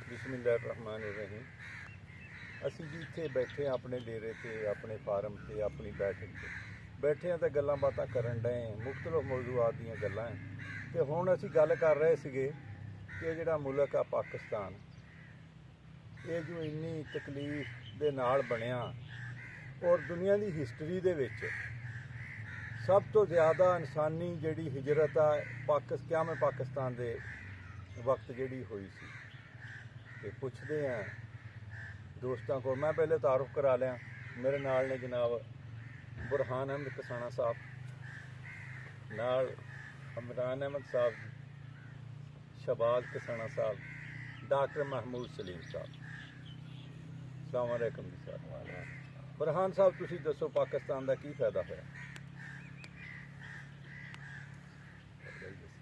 बिस्मिल्लाहिर्रहमानिर्रहीम। ਅਸੀਂ ਜੀ ਇੱਥੇ ਬੈਠੇ ਆਪਣੇ ਡੇਰੇ ਤੇ ਆਪਣੇ ਫਾਰਮ ਤੇ ਆਪਣੀ ਬੈਠਕ ਤੇ ਬੈਠੇ ਆ ਤੇ ਗੱਲਾਂ ਬਾਤਾਂ ਕਰਨ ਡਏ ਮੁਖਤਲਿਫ ਮੌਜ਼ੂਆਤ ਦੀਆਂ ਗੱਲਾਂ ਤੇ ਹੁਣ ਅਸੀਂ ਗੱਲ ਕਰ ਰਹੇ ਸੀਗੇ ਕਿ ਜਿਹੜਾ ਮੁਲਕ ਆ ਪਾਕਿਸਤਾਨ ਇਹ ਜੋ ਇੰਨੀ ਤਕਲੀਫ ਦੇ ਨਾਲ ਬਣਿਆ ਔਰ ਦੁਨੀਆ ਦੀ ਹਿਸਟਰੀ ਦੇ ਵਿੱਚ ਸਭ ਤੋਂ ਜ਼ਿਆਦਾ ਇਨਸਾਨੀ ਜਿਹੜੀ ਹਿਜਰਤ ਆ ਪਾਕਿਸਤਾਨ ਦੇ वक्त जी हुई सी। तो पुछते हैं दोस्तों को, मैं पहले तारुफ करा लिया। मेरे नाल ने जनाब बुरहान अहमद कसाना साहब, नाल इमरान अहमद साहब, शहबाज कसाना साहब, डॉक्टर महमूद सलीम साहब। अस्सलाम वालेकुम जी साहब। बुरहान साहब तुसी दसो पाकिस्तान का की फायदा होया?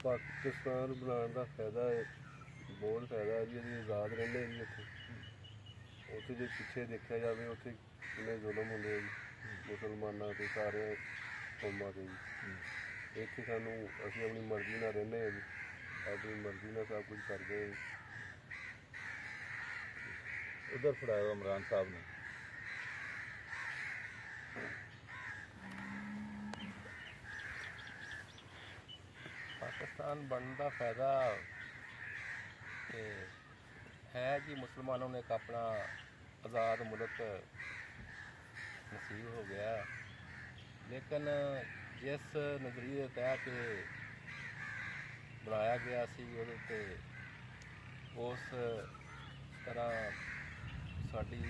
पाकिस्तान बनाने का फायदा है, बहुत फायदा है जी। अभी आज़ाद रहने जी उत्थे जो पिछे देखा जाए उत्थे किन्ने जुल्म होंदे जी मुसलमानों के सारे कौमां के जी। इत्थे सानू असीं अपनी मर्जी नाल रहने जी, अपनी मर्जी नाल सब कुछ करदे जी। उधर फड़ाओ इमरान साहब ने। पाकिस्तान बनने का फायदा है कि मुसलमानों ने एक अपना आज़ाद मुल्क नसीब हो गया, लेकिन जिस नज़रिए के तहत बनाया गया सी उहदे ते उस तरह साड़ी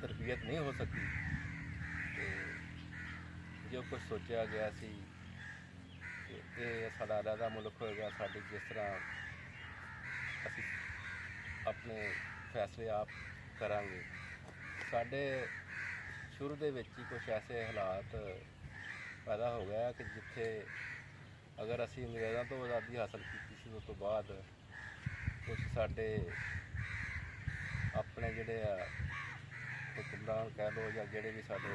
तरबियत नहीं हो सकी। तो जो कुछ सोचा गया सी ये साडा अलहदा मुल्क होएगा, साडी जिस तरह असी अपने फैसले आप करांगे। साडे शुरू दे विच ही कुछ ऐसे हालात पैदा हो गया कि जिथे अगर असी अंग्रेज़ों तो आज़ादी हासिल की सी उस तो बाद कुछ साडे अपने जिहड़े हुक्मरान कह लो या जिहड़े भी साडे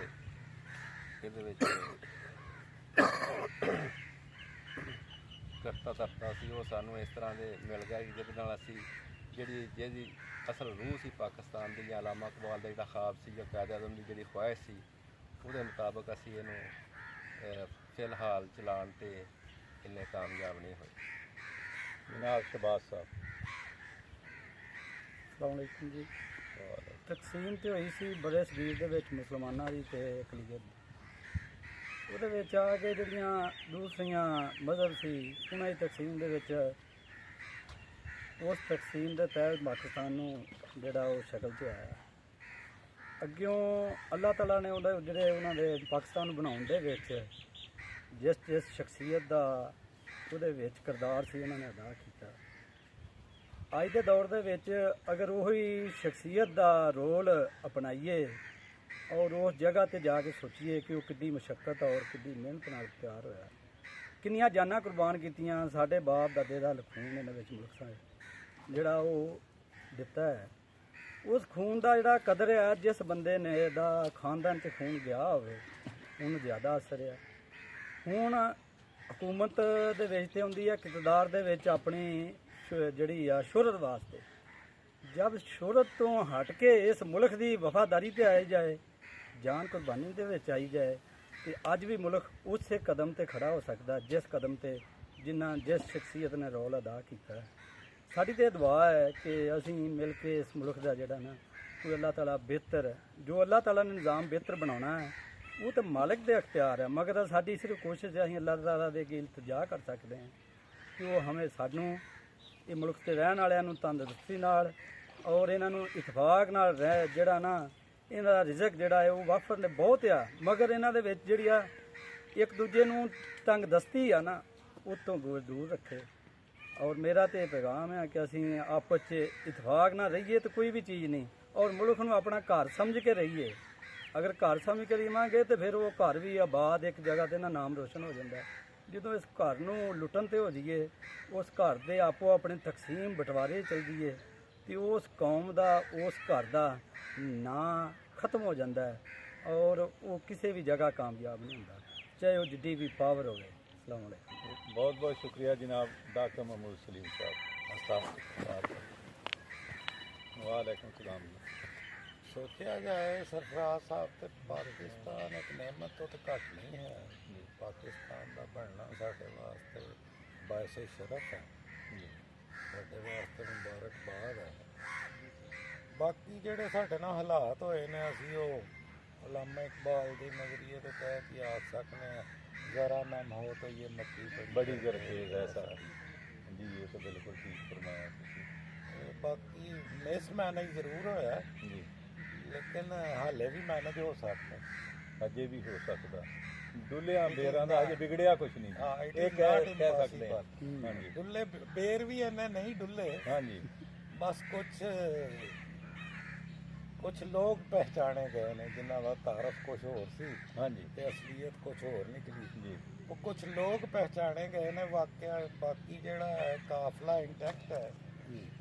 इहदे विच करता धरता सी वो सानू इस तरह के मिल गया कि जिहदे नाल असी जिहदी असल रूह सी पाकिस्तान की, अलामा इकबाल का जिहड़ा ख्वाब सी या कायद आज़म की जिहड़ी ख्वाहिश सी उहदे मुताबिक असी इहनूं फिलहाल चलाण ते इन्ने कामयाब नहीं होए। जनाब शहबाज साहब। अस्सलाम वालेकुम जी। तकसीम तो हुई सी बड़े शरीर दे विच मुसलमानां दी ते अकलीयत दी। ਉਹਦੇ ਵਿੱਚ ਆ ਕੇ ਜਿਹੜੀਆਂ ਦੂਸਰੀਆਂ ਮਜ਼ਹਬ ਸੀ ਉਹਨਾਂ ਦੀ ਤਕਸੀਮ ਦੇ ਵਿੱਚ ਉਸ ਤਕਸੀਮ ਦੇ ਤਹਿਤ ਪਾਕਿਸਤਾਨ ਨੂੰ ਜਿਹੜਾ ਉਹ ਸ਼ਕਲ 'ਚ ਆਇਆ। ਅੱਗਿਓਂ ਅੱਲਾਹ ਤਾਲਾ ਨੇ ਜਿਹੜੇ ਉਹਨਾਂ ਦੇ ਪਾਕਿਸਤਾਨ ਨੂੰ ਬਣਾਉਣ ਦੇ ਵਿੱਚ ਜਿਸ ਸ਼ਖਸੀਅਤ ਦਾ ਉਹਦੇ ਵਿੱਚ ਕਿਰਦਾਰ ਸੀ ਉਹਨਾਂ ਨੇ ਅਦਾ ਕੀਤਾ। ਅੱਜ ਦੇ ਦੌਰ ਦੇ ਵਿੱਚ ਅਗਰ ਉਹੀ ਸ਼ਖਸੀਅਤ ਦਾ ਰੋਲ ਅਪਣਾਈਏ और उस जगह पर जाके सोचिए कि वो कितनी मशक्कत और कितनी मेहनत नाल तैयार होया, कितनियां जानां कुर्बान कीतियां, साडे बाप दादे दा खून इन्हां विच मुल्क सा जिहड़ा वो दिता है। उस खून दा जिहड़ा कदर है जिस बंदे ने दा खानदान च खून गया होवे उन्हूं ज़्यादा असर है। हुण हुकूमत दे विच ते हुंदी है इक़तदार दे विच अपनी जिहड़ी आ शोहरत वास्ते, जब शोहरत तो हट के इस मुल्क की वफादारी ते आई जाए, जान कुर्बानी दे विच आई जाए तो अज भी मुल्क उस कदम ते खड़ा हो सकता जिस कदम ते जिस शख्सियत ने रोल अदा किया है। साडी ते दुआ है कि असीं मिल के इस मुल्क का जिहड़ा ना कोई अल्लाह ताला बेहतर जो अल्लाह ताला ने निज़ाम बेहतर बनाना है वो तो मालिक दे अख्तियार है, मगर साडी सिर्फ कोशिश है असीं अल्लाह ताला दे अगे इल्तिजा कर सकते हैं कि वो हमें सानू ये मुल्क ते रहण वालियां नूं तंदरुस्ती नाल और इन्हां नूं इतफाक नाल रह जिहड़ा ना इन्हां दा रिज़क जिहड़ा है वो वाफर ने बहुत आ, मगर इन्हां दे विच जिहड़ी आ एक दूजे नूं तंग दस्ती आ ना उतों दूर रखे। और मेरा तो पैगाम है कि असीं आपस च इतफाक ना रहिए तो कोई भी चीज़ नहीं, और मुल्क नूं अपना घर समझ के रहिए। अगर घर समझ के रहीवांगे तो फिर वो घर भी आबाद एक जगह ते ना नाम रोशन हो जाता है। जो इस घर नूं लुटन ते हो जाइए उस घर दे आपो अपने तकसीम बंटवारे चल जाइए तो उस कौम का उस घर का ना खत्म हो जाता है और वो किसी भी जगह कामयाब नहीं होता, चाहे वो जिड्डी भी पावर हो। अस्सलाम वालेकुम। बहुत बहुत शुक्रिया जनाब डॉक्टर महमूद सलीम साहब। ਵਾਲੇਕੁਮ ਸਲਾਮ। ਸੋਚਿਆ ਜਾਏ ਸਰਫਰਾਜ਼ ਸਾਹਿਬ ਤੇ ਪਾਕਿਸਤਾਨ ਇੱਕ ਨਿਅਮਤ ਤੋਂ ਤਾਂ ਘੱਟ ਨਹੀਂ ਹੈ। ਪਾਕਿਸਤਾਨ ਦਾ ਬਣਨਾ ਸਾਡੇ ਵਾਸਤੇ ਬਾਇਸੇ ਸ਼ਰਫ ਹੈ, ਸਾਡੇ ਵਾਸਤੇ ਮੁਬਾਰਕਬਾਦ ਹੈ। ਬਾਕੀ ਜਿਹੜੇ ਸਾਡੇ ਨਾਲ ਹਾਲਾਤ ਹੋਏ ਨੇ ਅਸੀਂ ਉਹ ਅਲਾਮਾ ਇਕਬਾਲ ਦੇ ਨਜ਼ਰੀਏ ਦੇ ਤਹਿਤ ਹੀ ਆਖ ਸਕਦੇ ਹਾਂ, ਜ਼ਰਾ ਨਮ ਹੋ ਤਾਂ ਇਹ ਮੱਕੀ ਬੜੀ ਗਰਖੇਜ਼ ਹੈ ਸਰ ਜੀ, ਇਹ ਤਾਂ ਬਿਲਕੁਲ ਠੀਕ ਫਰਮਾਇਆ ਤੁਸੀਂ ਬਾਕੀ ਮਿਸ ਮੈਨੇਜ ਜ਼ਰੂਰ ਹੋਇਆ, ਜੀ। ਲੇਕਿਨ ਹਾਲੇ ਵੀ ਮੈਨੇਜ ਹੋ ਸਕਦਾ। ਅਜੇ ਵੀ ਹੋ ਸਕਦਾ, ਡੁੱਲਿਆਂ ਬੇਰਾਂ ਦਾ ਅਜੇ ਵਿਗੜਿਆ ਕੁਛ ਨਹੀਂ ਹਾਂ, ਜੀ। it ਇਹ is ਕਹਿ not ਸਕਦੇ ਹਾਂ। impossible। ਹਾਂਜੀ ਡੁੱਲੇ ਬੇਰ ਵੀ ਇੰਨੇ ਨਹੀਂ ਡੁੱਲੇ, ਹਾਂਜੀ ਬਸ ਕੁਝ ਲੋਕ ਪਹਿਚਾਣੇ ਗਏ ਨੇ ਜਿਨ੍ਹਾਂ ਦਾ ਤਾਰਫ ਕੁਝ ਹੋਰ ਸੀ ਹਾਂਜੀ ਤੇ ਅਸਲੀਅਤ ਕੁਝ ਹੋਰ ਨਿਕਲੀ ਜੀ ਉਹ ਕੁਝ ਲੋਕ ਪਹਿਚਾਣੇ ਗਏ ਨੇ ਵਾਕਿਆ। ਬਾਕੀ ਜਿਹੜਾ ਹੈ ਕਾਫਲਾ ਇੰਟੈਕਟ ਹੈ,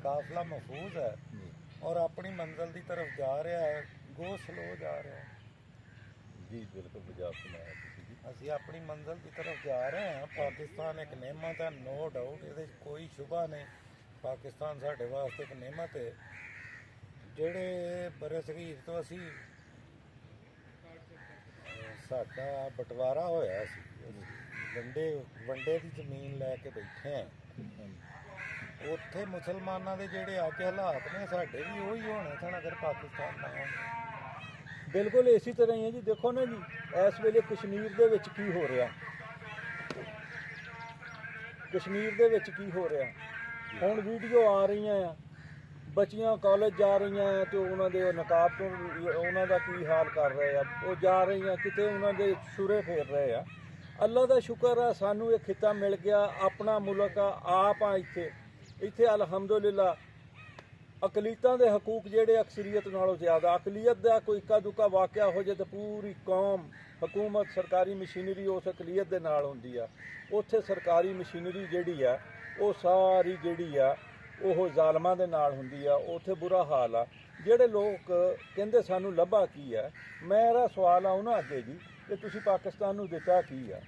ਕਾਫਲਾ ਮਹਿਫੂਜ਼ ਹੈ ਜੀ ਔਰ ਆਪਣੀ ਮੰਜ਼ਿਲ ਦੀ ਤਰਫ ਜਾ ਰਿਹਾ ਹੈ, ਗੋ ਸਲੋ ਜਾ ਰਿਹਾ ਹੈ। ਜੀ ਬਿਲਕੁਲ ਬਜਾਬ ਸੁਣਾਇਆ ਤੁਸੀਂ ਜੀ। ਅਸੀਂ ਆਪਣੀ ਮੰਜ਼ਿਲ ਦੀ ਤਰਫ ਜਾ ਰਹੇ ਹਾਂ। ਪਾਕਿਸਤਾਨ ਇੱਕ ਨਿਅਮਤ ਹੈ, ਨੋ ਡਾਊਟ, ਇਹਦੇ 'ਚ ਕੋਈ ਸ਼ੁਬਾ ਨਹੀਂ। ਪਾਕਿਸਤਾਨ ਸਾਡੇ ਵਾਸਤੇ ਇੱਕ ਨਿਅਮਤ ਹੈ। ਜਿਹੜੇ ਬਰੇ ਸਗੀਰ ਤੋਂ ਅਸੀਂ ਸਾਡਾ ਬਟਵਾਰਾ ਹੋਇਆ ਸੀ, ਵੰਡੇ ਦੀ ਜ਼ਮੀਨ ਲੈ ਕੇ ਬੈਠੇ ਹਾਂ। ਉੱਥੇ ਮੁਸਲਮਾਨਾਂ ਦੇ ਜਿਹੜੇ ਅੱਜ ਹਾਲਾਤ ਨੇ ਸਾਡੇ ਵੀ ਉਹੀ ਹੋਣੇ ਸਨ ਅਗਰ ਪਾਕਿਸਤਾਨ ਨਾ ਹੋਣ। ਬਿਲਕੁਲ ਇਸੇ ਤਰ੍ਹਾਂ ਹੀ ਹੈ ਜੀ। ਦੇਖੋ ਨਾ ਜੀ, ਇਸ ਵੇਲੇ ਕਸ਼ਮੀਰ ਦੇ ਵਿੱਚ ਕੀ ਹੋ ਰਿਹਾ, ਕਸ਼ਮੀਰ ਦੇ ਵਿੱਚ ਕੀ ਹੋ ਰਿਹਾ। ਹੁਣ ਵੀਡੀਓ ਆ ਰਹੀਆਂ ਆ, ਬੱਚੀਆਂ ਕਾਲਜ ਜਾ ਰਹੀਆਂ ਆ ਤੇ ਉਹਨਾਂ ਦੇ ਨਕਾਬ ਤੋਂ ਉਹਨਾਂ ਦਾ ਕੀ ਹਾਲ ਕਰ ਰਹੇ ਆ। ਉਹ ਜਾ ਰਹੀਆਂ ਕਿਤੇ ਉਹਨਾਂ ਦੇ ਛੁਰੇ ਫੇਰ ਰਹੇ ਆ। ਅੱਲਾ ਦਾ ਸ਼ੁਕਰ ਆ ਸਾਨੂੰ ਇਹ ਖਿੱਤਾ ਮਿਲ ਗਿਆ, ਆਪਣਾ ਮੁਲਕ ਆ, ਆਪ ਆ ਇੱਥੇ ਅਲਹਮਦੁਲਿਲਾ। ਅਕਲੀਤਾਂ ਦੇ ਹਕੂਕ ਜਿਹੜੇ ਅਕਸਰੀਅਤ ਨਾਲੋਂ ਜ਼ਿਆਦਾ, ਅਕਲੀਅਤ ਦਾ ਕੋਈ ਇੱਕਾ ਦੁੱਕਾ ਵਾਕਿਆ ਹੋ ਜਾਏ ਤਾਂ ਪੂਰੀ ਕੌਮ, ਹਕੂਮਤ, ਸਰਕਾਰੀ ਮਸ਼ੀਨਰੀ ਉਸ ਅਕਲੀਅਤ ਦੇ ਨਾਲ ਹੁੰਦੀ ਆ। ਉੱਥੇ ਸਰਕਾਰੀ ਮਸ਼ੀਨਰੀ ਜਿਹੜੀ ਆ ਉਹ ਸਾਰੀ ਜਿਹੜੀ ਆ ਉਹ ਜ਼ਾਲਮਾਂ ਦੇ ਨਾਲ ਹੁੰਦੀ ਆ। ਉੱਥੇ ਬੁਰਾ ਹਾਲ ਆ। ਜਿਹੜੇ ਲੋਕ ਕਹਿੰਦੇ ਸਾਨੂੰ ਲੱਭਾ ਕੀ ਆ, ਮੇਰਾ ਸਵਾਲ ਆ ਉਹਨਾਂ ਅੱਗੇ ਜੀ ਕਿ ਤੁਸੀਂ ਪਾਕਿਸਤਾਨ ਨੂੰ ਦਿੱਤਾ ਕੀ ਆ।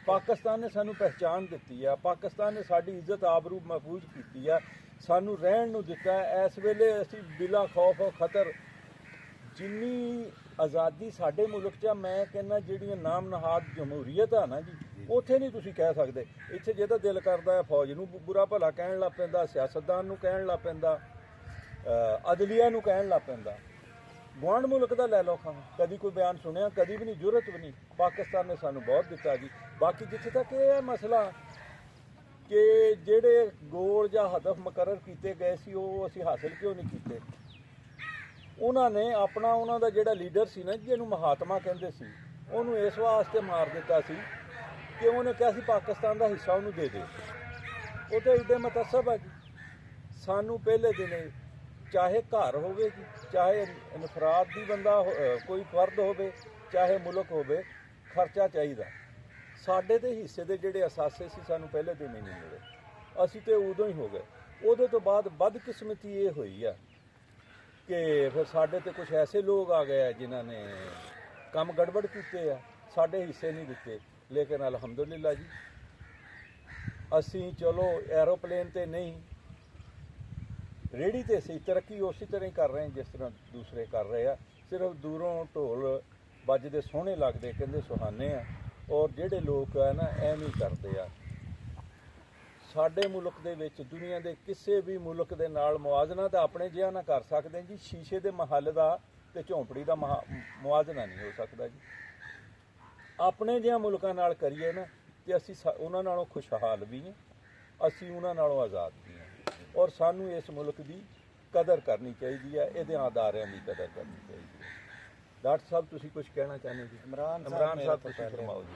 ਪਾਕਿਸਤਾਨ ਨੇ ਸਾਨੂੰ ਪਹਿਚਾਣ ਦਿੱਤੀ ਆ, ਪਾਕਿਸਤਾਨ ਨੇ ਸਾਡੀ ਇੱਜ਼ਤ ਆਬਰੂ ਮਹਿਫੂਜ਼ ਕੀਤੀ ਆ, ਸਾਨੂੰ ਰਹਿਣ ਨੂੰ ਦਿੱਤਾ। ਇਸ ਵੇਲੇ ਅਸੀਂ ਬਿਲਾ ਖੌਫ ਖਤਰ ਜਿੰਨੀ ਆਜ਼ਾਦੀ ਸਾਡੇ ਮੁਲਕ 'ਚ ਆ, ਮੈਂ ਕਹਿੰਦਾ ਜਿਹੜੀਆਂ ਨਾਮ ਨਹਾਦ ਜਮਹੂਰੀਅਤ ਆ ਨਾ ਜੀ, ਉੱਥੇ ਨਹੀਂ ਤੁਸੀਂ ਕਹਿ ਸਕਦੇ। ਇੱਥੇ ਜਿਹਦਾ ਦਿਲ ਕਰਦਾ ਹੈ ਫੌਜ ਨੂੰ ਬੁਰਾ ਭਲਾ ਕਹਿਣ ਲੱਗ ਪੈਂਦਾ, ਸਿਆਸਤਦਾਨ ਨੂੰ ਕਹਿਣ ਲੱਗ ਪੈਂਦਾ, ਅਦਲੀਆ ਨੂੰ ਕਹਿਣ ਲੱਗ ਪੈਂਦਾ। ਗੁਆਂਢ ਮੁਲਕ ਦਾ ਲੈ ਲਓ ਖਾਂ, ਕਦੀ ਕੋਈ ਬਿਆਨ ਸੁਣਿਆ? ਕਦੀ ਵੀ ਨਹੀਂ, ਜ਼ਰੂਰਤ ਵੀ ਨਹੀਂ। ਪਾਕਿਸਤਾਨ ਨੇ ਸਾਨੂੰ ਬਹੁਤ ਦਿੱਤਾ ਜੀ। ਬਾਕੀ ਜਿੱਥੇ ਤੱਕ ਇਹ ਹੈ ਮਸਲਾ ਕਿ ਜਿਹੜੇ ਗੋਲ ਜਾਂ ਹਦਫ ਮੁਕਰਰ ਕੀਤੇ ਗਏ ਸੀ ਉਹ ਅਸੀਂ ਹਾਸਿਲ ਕਿਉਂ ਨਹੀਂ ਕੀਤੇ। ਉਹਨਾਂ ਨੇ ਆਪਣਾ, ਉਹਨਾਂ ਦਾ ਜਿਹੜਾ ਲੀਡਰ ਸੀ ਨਾ, ਜਿਹਨੂੰ ਮਹਾਤਮਾ ਕਹਿੰਦੇ ਸੀ, ਉਹਨੂੰ ਇਸ ਵਾਸਤੇ ਮਾਰ ਦਿੱਤਾ ਸੀ ਕਿ ਉਹਨੇ ਕਿਹਾ ਸੀ ਪਾਕਿਸਤਾਨ ਦਾ ਹਿੱਸਾ ਉਹਨੂੰ ਦੇ ਦੇ। ਉਹ ਤਾਂ ਇੱਡੇ ਮਤਸਬ ਹੈ ਜੀ। ਸਾਨੂੰ ਪਹਿਲੇ ਦਿਨ ਚਾਹੇ ਘਰ ਹੋਵੇ ਜੀ, ਚਾਹੇ ਇਨਫਰਾਦ ਦੀ ਬੰਦਾ ਕੋਈ ਫਰਦ ਹੋਵੇ, ਚਾਹੇ ਮੁਲਕ ਹੋਵੇ, ਖਰਚਾ ਚਾਹੀਦਾ। ਸਾਡੇ ਦੇ ਹਿੱਸੇ ਦੇ ਜਿਹੜੇ ਅਸਾਸੇ ਸੀ ਸਾਨੂੰ ਪਹਿਲੇ ਦਿਨ ਹੀ ਨਹੀਂ ਮਿਲੇ। ਅਸੀਂ ਤੇ ਉਦੋਂ ਹੀ ਹੋ ਗਏ। ਉਹਦੇ ਤੋਂ ਬਾਅਦ ਬਦਕਿਸਮਤੀ ਇਹ ਹੋਈ ਆ ਕਿ ਫਿਰ ਸਾਡੇ ਤੇ ਕੁਝ ਐਸੇ ਲੋਕ ਆ ਗਏ ਜਿਨ੍ਹਾਂ ਨੇ ਕੰਮ ਗੜਬੜ ਕੀਤੇ ਆ, ਸਾਡੇ ਹਿੱਸੇ ਨਹੀਂ ਦਿੱਤੇ। ਲੇਕਿਨ ਅਲਹਮਦੁਲਿਲਾ ਜੀ, ਅਸੀਂ ਚਲੋ ਐਰੋਪਲੇਨ ਤੇ ਨਹੀਂ, ਰੇੜੀ ਤੇ ਅਸੀਂ ਤਰੱਕੀ ਉਸੇ ਤਰ੍ਹਾਂ ਹੀ ਕਰ ਰਹੇ ਹਾਂ ਜਿਸ ਤਰ੍ਹਾਂ ਦੂਸਰੇ ਕਰ ਰਹੇ ਆ। ਸਿਰਫ ਦੂਰੋਂ ਢੋਲ ਵੱਜਦੇ ਸੋਹਣੇ ਲੱਗਦੇ, ਕਹਿੰਦੇ ਸੁਹਾਨੇ ਆ, ਔਰ ਜਿਹੜੇ ਲੋਕ ਆ ਨਾ ਐਵੇਂ ਕਰਦੇ ਆ। ਸਾਡੇ ਮੁਲਕ ਦੇ ਵਿੱਚ ਦੁਨੀਆ ਦੇ ਕਿਸੇ ਵੀ ਮੁਲਕ ਦੇ ਨਾਲ ਮੁਆਜ਼ਨਾ ਤਾਂ ਆਪਣੇ ਜਿਹਾ ਨਾ ਕਰ ਸਕਦੇ ਜੀ। ਸ਼ੀਸ਼ੇ ਦੇ ਮਹੱਲ ਦਾ ਤੇ ਝੌਂਪੜੀ ਦਾ ਮੁਆਜ਼ਨਾ ਨਹੀਂ ਹੋ ਸਕਦਾ ਜੀ। ਆਪਣੇ ਜਿਹਾ ਮੁਲਕਾਂ ਨਾਲ ਕਰੀਏ ਨਾ ਤੇ ਅਸੀਂ ਉਹਨਾਂ ਨਾਲੋਂ ਖੁਸ਼ਹਾਲ ਵੀ ਹਾਂ, ਅਸੀਂ ਉਹਨਾਂ ਨਾਲੋਂ ਆਜ਼ਾਦ ਵੀ ਹਾਂ। ਔਰ ਸਾਨੂੰ ਇਸ ਮੁਲਕ ਦੀ ਕਦਰ ਕਰਨੀ ਚਾਹੀਦੀ ਹੈ, ਇਹਦੇ ਅਦਾਰਿਆਂ ਦੀ ਕਦਰ ਕਰਨੀ ਚਾਹੀਦੀ ਹੈ। ਡਾਕਟਰ ਸਾਹਿਬ ਤੁਸੀਂ ਕੁਝ ਕਹਿਣਾ ਚਾਹੁੰਦੇ ਜੀ? ਇਮਰਾਨ ਸਾਹਿਬ ਤੁਸੀਂ ਫਰਮਾਓ ਜੀ।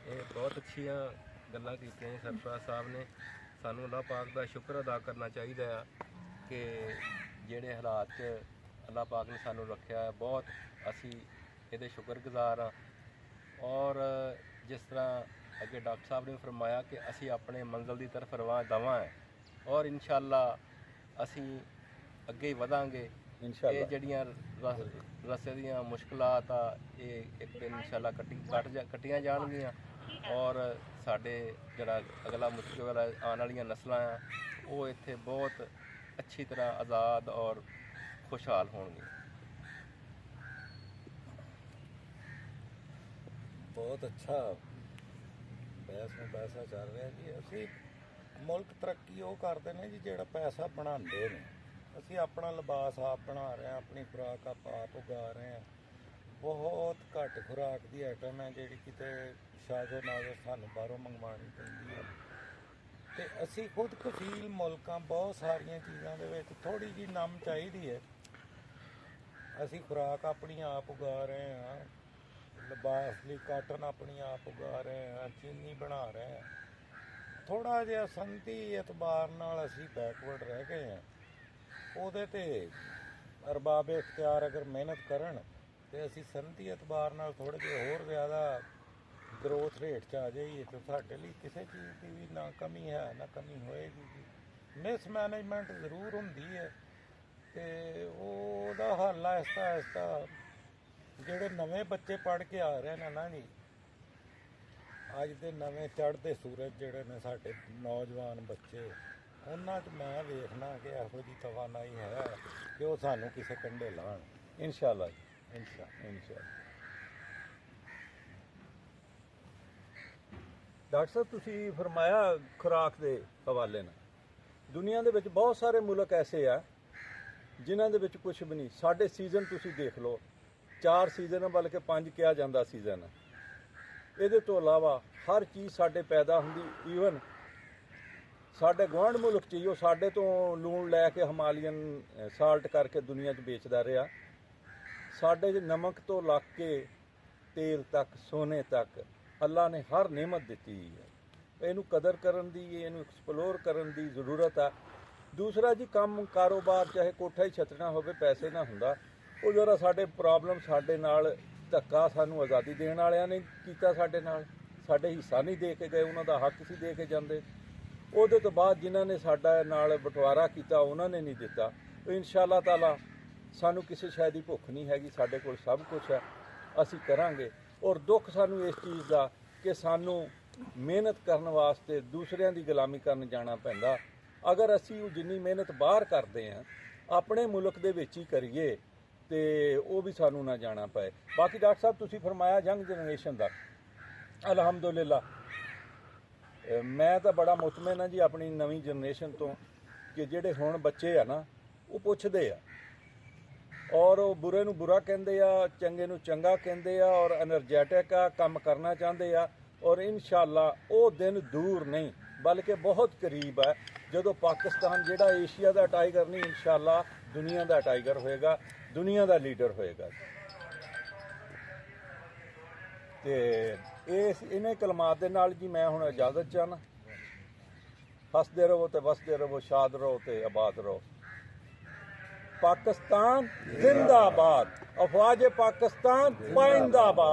ਇਹ ਬਹੁਤ ਅੱਛੀਆਂ ਗੱਲਾਂ ਕੀਤੀਆਂ ਜੀ ਸਰਫਰਾਜ਼ ਸਾਹਿਬ ਨੇ। ਸਾਨੂੰ ਅੱਲਾਹ ਪਾਕ ਦਾ ਸ਼ੁਕਰ ਅਦਾ ਕਰਨਾ ਚਾਹੀਦਾ ਆ ਕਿ ਜਿਹੜੇ ਹਾਲਾਤ 'ਚ ਅੱਲਾਹ ਪਾਕ ਨੇ ਸਾਨੂੰ ਰੱਖਿਆ, ਬਹੁਤ ਅਸੀਂ ਇਹਦੇ ਸ਼ੁਕਰਗੁਜ਼ਾਰ ਹਾਂ। ਔਰ ਜਿਸ ਤਰ੍ਹਾਂ ਅੱਗੇ ਡਾਕਟਰ ਸਾਹਿਬ ਨੇ ਫਰਮਾਇਆ ਕਿ ਅਸੀਂ ਆਪਣੇ ਮੰਜ਼ਿਲ ਦੀ ਤਰਫ ਰਵਾਂ ਹੈ ਔਰ ਇਨਸ਼ਾਅੱਲਾ ਅਸੀਂ ਅੱਗੇ ਹੀ ਵਧਾਂਗੇ। ਇਹ ਜਿਹੜੀਆਂ ਰਸਤੇ ਦੀਆਂ ਮੁਸ਼ਕਲਾਤ ਆ ਇਹ ਇੱਕ ਦਿਨ ਇਨਸ਼ਾਅੱਲਾ ਕੱਟੀਆਂ ਜਾਣਗੀਆਂ ਔਰ ਸਾਡੇ ਜਿਹੜਾ ਅਗਲਾ ਮੁਸ਼ਕਿਲ ਆਉਣ ਵਾਲੀਆਂ ਨਸਲਾਂ ਆ ਉਹ ਇੱਥੇ ਬਹੁਤ ਅੱਛੀ ਤਰ੍ਹਾਂ ਆਜ਼ਾਦ ਔਰ ਖੁਸ਼ਹਾਲ ਹੋਣਗੇ। ਬਹੁਤ ਅੱਛਾ ਬਹਿਸ ਨੂੰ ਪੈਸਾ ਚੱਲ ਰਿਹਾ ਜੀ। ਅਸੀਂ ਮੁਲਕ ਤਰੱਕੀ ਉਹ ਕਰਦੇ ਨੇ ਜੀ ਜਿਹੜਾ ਪੈਸਾ ਬਣਾਉਂਦੇ ਨੇ। ਅਸੀਂ ਆਪਣਾ ਲਿਬਾਸ ਆਪ ਬਣਾ ਰਹੇ ਹਾਂ, ਆਪਣੀ ਖੁਰਾਕ ਆਪ ਉਗਾ ਰਹੇ ਹਾਂ। ਬਹੁਤ ਘੱਟ ਖੁਰਾਕ ਦੀ ਆਈਟਮ ਹੈ ਜਿਹੜੀ ਕਿਤੇ ਸ਼ਾਜ਼ੋ ਨਾਜ਼ੋ ਸਾਨੂੰ ਬਾਹਰੋਂ ਮੰਗਵਾਉਣੀ ਪੈਂਦੀ ਹੈ। ਤੇ ਅਸੀਂ ਖੁਦ ਕਫੀਲ ਮੁਲਕਾਂ ਬਹੁਤ ਸਾਰੀਆਂ ਚੀਜ਼ਾਂ ਦੇ ਵਿੱਚ ਥੋੜ੍ਹੀ ਜਿਹੀ ਨਮ ਚਾਹੀਦੀ ਹੈ। ਅਸੀਂ ਖੁਰਾਕ ਆਪਣੀ ਆਪ ਉਗਾ ਰਹੇ ਹਾਂ, ਲਿਬਾਸ ਲਈ ਕਾਟਨ ਆਪਣੀ ਆਪ ਉਗਾ ਰਹੇ ਹਾਂ, ਚੀਨੀ ਬਣਾ ਰਹੇ ਹਾਂ। ਥੋੜ੍ਹਾ ਜਿਹਾ ਸੰਤੀ ਇਤਬਾਰ ਨਾਲ ਅਸੀਂ ਬੈਕਵਰਡ ਰਹਿ ਗਏ ਹਾਂ। ਉਹਦੇ 'ਤੇ ਅਰਬਾਬ ਇਖਤਿਆਰ ਅਗਰ ਮਿਹਨਤ ਕਰਨ ਤੇ ਅਸੀਂ ਸੰਤੀ ਇਤਬਾਰ ਨਾਲ ਥੋੜ੍ਹੇ ਜਿਹੇ ਹੋਰ ਜ਼ਿਆਦਾ ਗਰੋਥ ਰੇਟ 'ਚ ਆ ਜਾਈਏ ਤਾਂ ਸਾਡੇ ਲਈ ਕਿਸੇ ਚੀਜ਼ ਦੀ ਵੀ ਨਾ ਕਮੀ ਹੈ ਨਾ ਕਮੀ ਹੋਏਗੀ ਜੀ। ਮਿਸਮੈਨੇਜਮੈਂਟ ਜ਼ਰੂਰ ਹੁੰਦੀ ਹੈ ਤੇ ਉਹਦਾ ਹੱਲ ਆਹਿਸਤਾ ਆਹਿਸਤਾ ਜਿਹੜੇ ਨਵੇਂ ਬੱਚੇ ਪੜ੍ਹ ਕੇ ਆ ਰਹੇ ਨੇ ਨਾ ਜੀ, ਅੱਜ ਦੇ ਨਵੇਂ ਚੜ੍ਹਦੇ ਸੂਰਜ ਜਿਹੜੇ ਨੇ ਸਾਡੇ ਨੌਜਵਾਨ ਬੱਚੇ, ਉਹਨਾਂ 'ਚ ਮੈਂ ਵੇਖਣਾ ਕਿ ਇਹੋ ਜਿਹੀ ਤਵਾਨਾਈ ਹੈ ਕਿ ਉਹ ਸਾਨੂੰ ਕਿਸੇ ਕੰਢੇ ਲਾਉਣ। ਇਨਸ਼ਾਅੱਲਾ ਜੀ, ਇਨਸ਼ਾਅੱਲਾ। ਡਾਕਟਰ ਸਾਹਿਬ, ਤੁਸੀਂ ਫਰਮਾਇਆ ਖੁਰਾਕ ਦੇ ਹਵਾਲੇ ਨਾਲ, ਦੁਨੀਆ ਦੇ ਵਿੱਚ ਬਹੁਤ ਸਾਰੇ ਮੁਲਕ ਐਸੇ ਆ ਜਿਨ੍ਹਾਂ ਦੇ ਵਿੱਚ ਕੁਝ ਵੀ ਨਹੀਂ। ਸਾਡੇ ਸੀਜ਼ਨ ਤੁਸੀਂ ਦੇਖ ਲਓ, 4 ਸੀਜ਼ਨ ਬਲਕਿ 5 ਕਿਹਾ ਜਾਂਦਾ ਸੀਜ਼ਨ। ਇਹਦੇ ਤੋਂ ਇਲਾਵਾ ਹਰ ਚੀਜ਼ ਸਾਡੇ ਪੈਦਾ ਹੁੰਦੀ। ਈਵਨ ਸਾਡੇ ਗੁਆਂਢ ਮੁਲਕ 'ਚ ਹੀ ਉਹ ਸਾਡੇ ਤੋਂ ਲੂਣ ਲੈ ਕੇ ਹਿਮਾਲੀਅਨ ਸਾਲਟ ਕਰਕੇ ਦੁਨੀਆ 'ਚ ਵੇਚਦਾ ਰਿਹਾ। ਸਾਡੇ 'ਚ ਨਮਕ ਤੋਂ ਲੱਗ ਕੇ ਤੇਲ ਤੱਕ, ਸੋਨੇ ਤੱਕ ਅੱਲਾ ਨੇ ਹਰ ਨਿਅਮਤ ਦਿੱਤੀ ਹੈ। ਇਹਨੂੰ ਕਦਰ ਕਰਨ ਦੀ, ਇਹਨੂੰ ਐਕਸਪਲੋਰ ਕਰਨ ਦੀ ਜ਼ਰੂਰਤ ਆ। ਦੂਸਰਾ ਜੀ, ਕੰਮ ਕਾਰੋਬਾਰ ਚਾਹੇ ਕੋਠਾ ਹੀ ਛੱਤਣਾ ਹੋਵੇ, ਪੈਸੇ ਨਾ ਹੁੰਦਾ। ਉਹ ਜਿਹੜਾ ਸਾਡੇ ਪ੍ਰੋਬਲਮ, ਸਾਡੇ ਨਾਲ ਧੱਕਾ ਸਾਨੂੰ ਆਜ਼ਾਦੀ ਦੇਣ ਵਾਲਿਆਂ ਨੇ ਕੀਤਾ, ਸਾਡੇ ਨਾਲ ਸਾਡੇ ਹਿੱਸਾ ਨਹੀਂ ਦੇ ਕੇ ਗਏ, ਉਹਨਾਂ ਦਾ ਹੱਕ ਸੀ ਦੇ ਕੇ ਜਾਂਦੇ। ਉਹਦੇ ਤੋਂ ਬਾਅਦ ਜਿਨ੍ਹਾਂ ਨੇ ਸਾਡਾ ਨਾਲ ਬਟਵਾਰਾ ਕੀਤਾ ਉਹਨਾਂ ਨੇ ਨਹੀਂ ਦਿੱਤਾ। ਇਨਸ਼ਾ ਅੱਲਾਹ ਤਾਲਾ ਸਾਨੂੰ ਕਿਸੇ ਸ਼ੈ ਦੀ ਭੁੱਖ ਨਹੀਂ ਹੈਗੀ, ਸਾਡੇ ਕੋਲ ਸਭ ਕੁਝ ਹੈ, ਅਸੀਂ ਕਰਾਂਗੇ। ਔਰ ਦੁੱਖ ਸਾਨੂੰ ਇਸ ਚੀਜ਼ ਦਾ ਕਿ ਸਾਨੂੰ ਮਿਹਨਤ ਕਰਨ ਵਾਸਤੇ ਦੂਸਰਿਆਂ ਦੀ ਗੁਲਾਮੀ ਕਰਨ ਜਾਣਾ ਪੈਂਦਾ। ਅਗਰ ਅਸੀਂ ਉਹ ਜਿੰਨੀ ਮਿਹਨਤ ਬਾਹਰ ਕਰਦੇ ਹਾਂ ਆਪਣੇ ਮੁਲਕ ਦੇ ਵਿੱਚ ਹੀ ਕਰੀਏ ਤੇ ਉਹ ਵੀ ਸਾਨੂੰ ਨਾ ਜਾਣਾ ਪਏ। ਬਾਕੀ ਡਾਕਟਰ ਸਾਹਿਬ, ਤੁਸੀਂ ਫਰਮਾਇਆ ਯੰਗ ਜਨਰੇਸ਼ਨ ਦਾ, ਅਲਹਮਦੁਲਿਲਾ ਮੈਂ ਤਾਂ ਬੜਾ ਮੁਤਮਿਨ ਹਾਂ ਜੀ ਆਪਣੀ ਨਵੀਂ ਜਨਰੇਸ਼ਨ ਤੋਂ ਕਿ ਜਿਹੜੇ ਹੁਣ ਬੱਚੇ ਆ ਨਾ, ਉਹ ਪੁੱਛਦੇ ਆ ਔਰ ਉਹ ਬੁਰੇ ਨੂੰ ਬੁਰਾ ਕਹਿੰਦੇ ਆ, ਚੰਗੇ ਨੂੰ ਚੰਗਾ ਕਹਿੰਦੇ ਆ ਔਰ ਐਨਰਜੈਟਿਕ ਆ, ਕੰਮ ਕਰਨਾ ਚਾਹੁੰਦੇ ਆ। ਔਰ ਇਨਸ਼ਾਅੱਲਾ ਉਹ ਦਿਨ ਦੂਰ ਨਹੀਂ ਬਲਕਿ ਬਹੁਤ ਕਰੀਬ ਹੈ ਜਦੋਂ ਪਾਕਿਸਤਾਨ ਜਿਹੜਾ ਏਸ਼ੀਆ ਦਾ ਟਾਈਗਰ ਨਹੀਂ, ਇਨਸ਼ਾਅੱਲਾ ਦੁਨੀਆ ਦਾ ਟਾਈਗਰ ਹੋਏਗਾ, ਦੁਨੀਆ ਦਾ ਲੀਡਰ ਹੋਏਗਾ। ਤੇ ਇਹਨਾਂ ਕਲਮਾਤ ਦੇ ਨਾਲ ਜੀ ਮੈਂ ਹੁਣ ਇਜਾਜ਼ਤ ਚਾਹਨਾ। ਹੱਸਦੇ ਰਹੋ ਤੇ ਵਸਦੇ ਰਹੋ, ਸ਼ਾਦ ਰਹੋ ਤੇ ਆਬਾਦ ਰਹੋ। पाकिस्तान जिंदाबाद, अफवाज पाकिस्तान पाइंदाबाद।